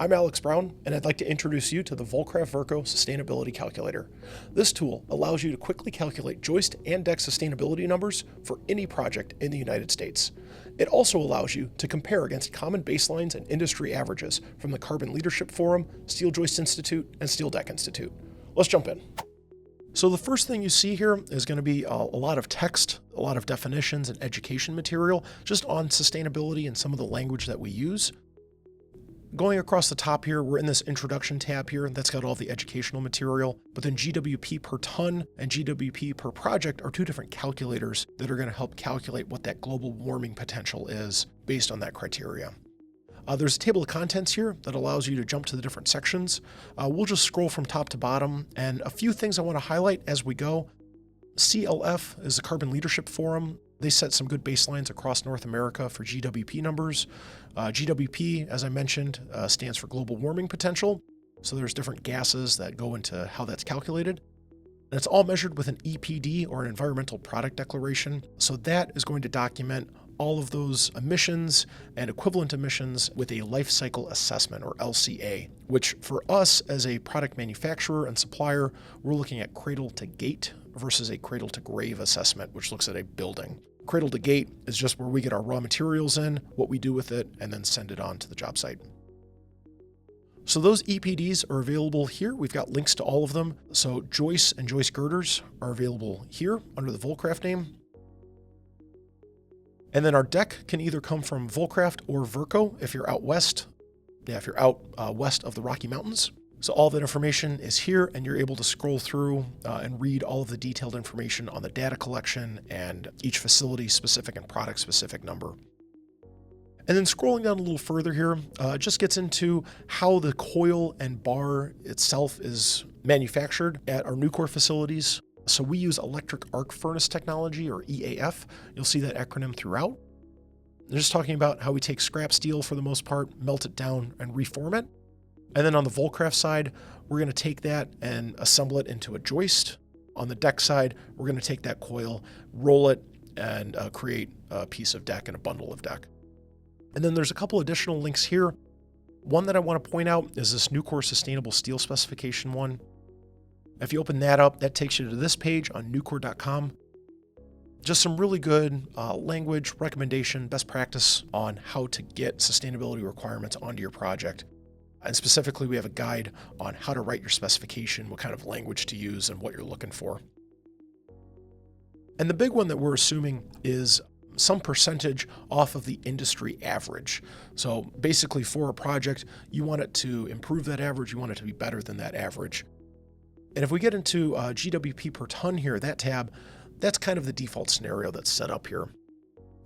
I'm Alex Brown, and I'd like to introduce you to the Vulcraft Verco Sustainability Calculator. This tool allows you to quickly calculate joist and deck sustainability numbers for any project in the United States. It also allows you to compare against common baselines and industry averages from the Carbon Leadership Forum, Steel Joist Institute, and Steel Deck Institute. Let's jump in. So the first thing you see here is going to be a lot of text, a lot of definitions and education material just on sustainability and some of the language that we use. Going across the top here, we're in this introduction tab here. That's got all the educational material. But then GWP per ton and GWP per project are two different calculators that are going to help calculate what that global warming potential is based on that criteria. There's a table of contents here that allows you to jump to the different sections. We'll just scroll from top to bottom, and a few things I want to highlight as we go. CLF is the Carbon Leadership Forum. They set some good baselines across North America for GWP numbers. GWP, as I mentioned, stands for global warming potential. So there's different gases that go into how that's calculated. And it's all measured with an EPD, or an environmental product declaration. So that is going to document all of those emissions and equivalent emissions with a life cycle assessment, or LCA, which for us as a product manufacturer and supplier, we're looking at cradle-to-gate versus a cradle-to-grave assessment, which looks at a building. Cradle-to-gate is just where we get our raw materials in, what we do with it, and then send it on to the job site. So those EPDs are available here. We've got links to all of them. So joists and joist girders are available here under the Vulcraft name. And then our deck can either come from Vulcraft or Verco if you're out west. Yeah, if you're out west of the Rocky Mountains. So all that information is here, and you're able to scroll through and read all of the detailed information on the data collection and each facility specific and product specific number. And then scrolling down a little further here, it just gets into how the coil and bar itself is manufactured at our Nucor facilities. So we use electric arc furnace technology, or EAF. You'll see that acronym throughout. They're just talking about how we take scrap steel for the most part, melt it down, and reform it. And then on the Vulcraft side, we're going to take that and assemble it into a joist. On the deck side, we're going to take that coil, roll it, and create a piece of deck and a bundle of deck. And then there's a couple additional links here. One that I want to point out is this Nucor Sustainable Steel Specification one. If you open that up, that takes you to this page on nucor.com. Just some really good language, recommendation, best practice on how to get sustainability requirements onto your project. And specifically, we have a guide on how to write your specification, what kind of language to use, and what you're looking for. And the big one that we're assuming is some percentage off of the industry average. So basically, for a project, you want it to improve that average, you want it to be better than that average. And if we get into GWP per ton here, that tab, that's kind of the default scenario that's set up here.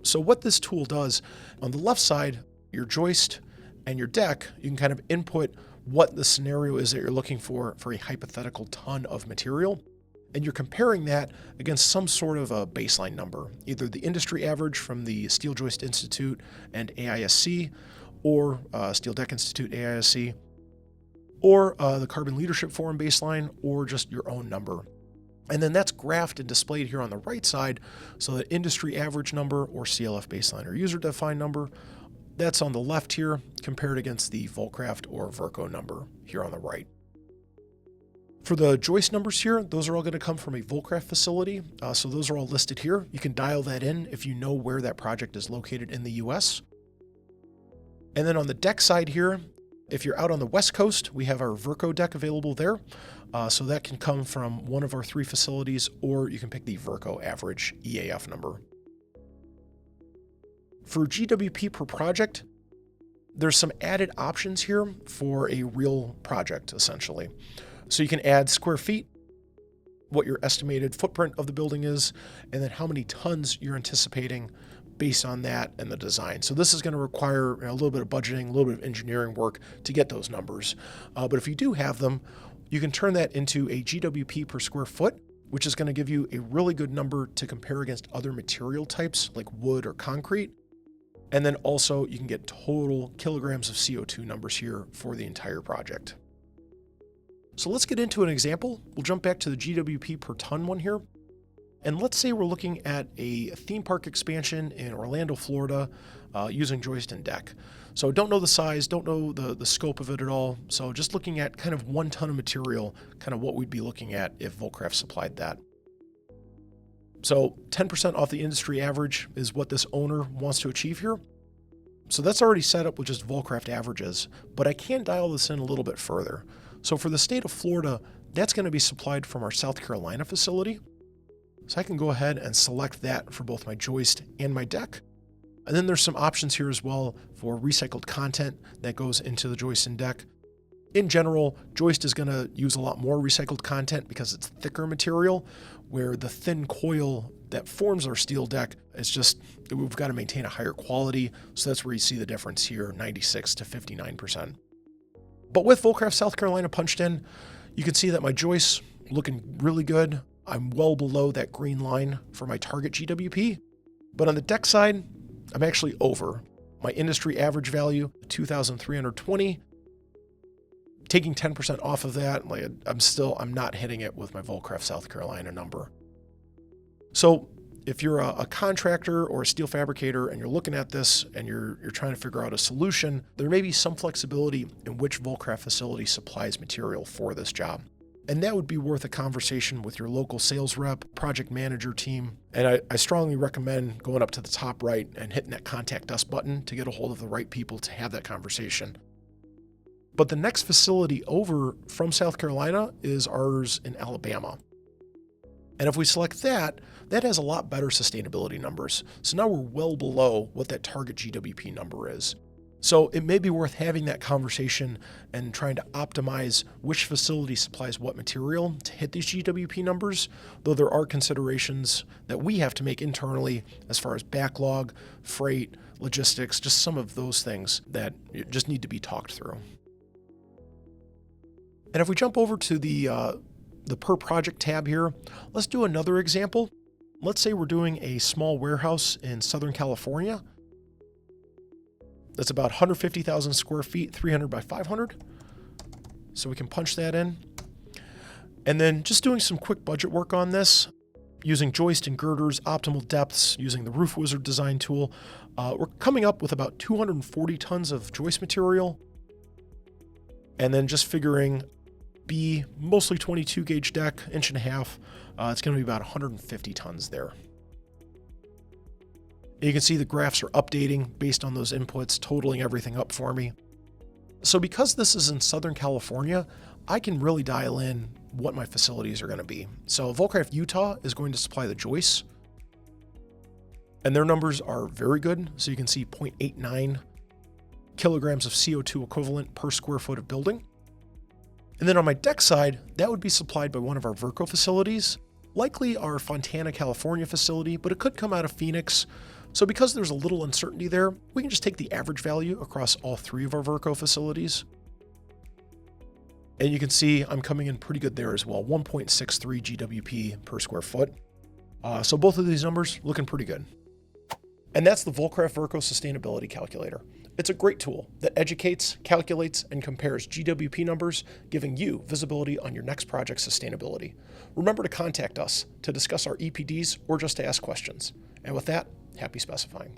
So what this tool does, on the left side, your joist and your deck, you can kind of input what the scenario is that you're looking for a hypothetical ton of material. And you're comparing that against some sort of a baseline number, either the industry average from the Steel Joist Institute and AISC, or Steel Deck Institute AISC, or the Carbon Leadership Forum baseline, or just your own number. And then that's graphed and displayed here on the right side, so that industry average number, or CLF baseline, or user-defined number, that's on the left here, compared against the Vulcraft or Verco number here on the right. For the joist numbers here, those are all going to come from a Vulcraft facility, so those are all listed here. You can dial that in if you know where that project is located in the US. And then on the deck side here, if you're out on the West Coast, we have our Verco deck available there. So that can come from one of our 3 facilities, or you can pick the Verco average EAF number. For GWP per project, there's some added options here for a real project, essentially. So you can add square feet, what your estimated footprint of the building is, and then how many tons you're anticipating based on that and the design. So this is going to require a little bit of budgeting, a little bit of engineering work to get those numbers. But if you do have them, you can turn that into a GWP per square foot, which is going to give you a really good number to compare against other material types like wood or concrete. And then also you can get total kilograms of CO2 numbers here for the entire project. So let's get into an example. We'll jump back to the GWP per ton one here. And let's say we're looking at a theme park expansion in Orlando, Florida, using joist and deck. So don't know the size, don't know the scope of it at all. So just looking at kind of 1 ton of material, kind of what we'd be looking at if Vulcraft supplied that. So 10% off the industry average is what this owner wants to achieve here. So that's already set up with just Vulcraft averages, but I can dial this in a little bit further. So for the state of Florida, that's going to be supplied from our South Carolina facility. So I can go ahead and select that for both my joist and my deck. And then there's some options here as well for recycled content that goes into the joist and deck. In general, joist is going to use a lot more recycled content because it's thicker material, where the thin coil that forms our steel deck is just, we've got to maintain a higher quality. So that's where you see the difference here, 96 to 59%. But with Vulcraft South Carolina punched in, you can see that my joists looking really good. I'm well below that green line for my target GWP. But on the deck side, I'm actually over. My industry average value, 2,320. Taking 10% off of that, I'm not hitting it with my Vulcraft South Carolina number. So if you're a contractor or a steel fabricator and you're looking at this and you're trying to figure out a solution, there may be some flexibility in which Vulcraft facility supplies material for this job. And that would be worth a conversation with your local sales rep, project manager team. And I strongly recommend going up to the top right and hitting that contact us button to get a hold of the right people to have that conversation. But the next facility over from South Carolina is ours in Alabama. And if we select that, that has a lot better sustainability numbers. So now we're well below what that target GWP number is. So it may be worth having that conversation and trying to optimize which facility supplies what material to hit these GWP numbers, though there are considerations that we have to make internally as far as backlog, freight, logistics, just some of those things that just need to be talked through. And if we jump over to the per project tab here, let's do another example. Let's say we're doing a small warehouse in Southern California. That's about 150,000 square feet, 300 by 500. So we can punch that in. And then just doing some quick budget work on this, using joist and girders, optimal depths, using the Roof Wizard design tool. We're coming up with about 240 tons of joist material. And then just figuring B, mostly 22 gauge deck, 1.5 inches. It's going to be about 150 tons there. You can see the graphs are updating based on those inputs, totaling everything up for me. So because this is in Southern California, I can really dial in what my facilities are going to be. So Vulcraft Utah is going to supply the joists, and their numbers are very good. So you can see 0.89 kilograms of CO2 equivalent per square foot of building. And then on my deck side, that would be supplied by one of our Verco facilities, likely our Fontana, California facility, but it could come out of Phoenix. So because there's a little uncertainty there, we can just take the average value across all 3 of our Verco facilities. And you can see I'm coming in pretty good there as well, 1.63 GWP per square foot. So both of these numbers looking pretty good. And that's the Vulcraft Verco Sustainability Calculator. It's a great tool that educates, calculates, and compares GWP numbers, giving you visibility on your next project's sustainability. Remember to contact us to discuss our EPDs or just to ask questions. And with that, happy specifying.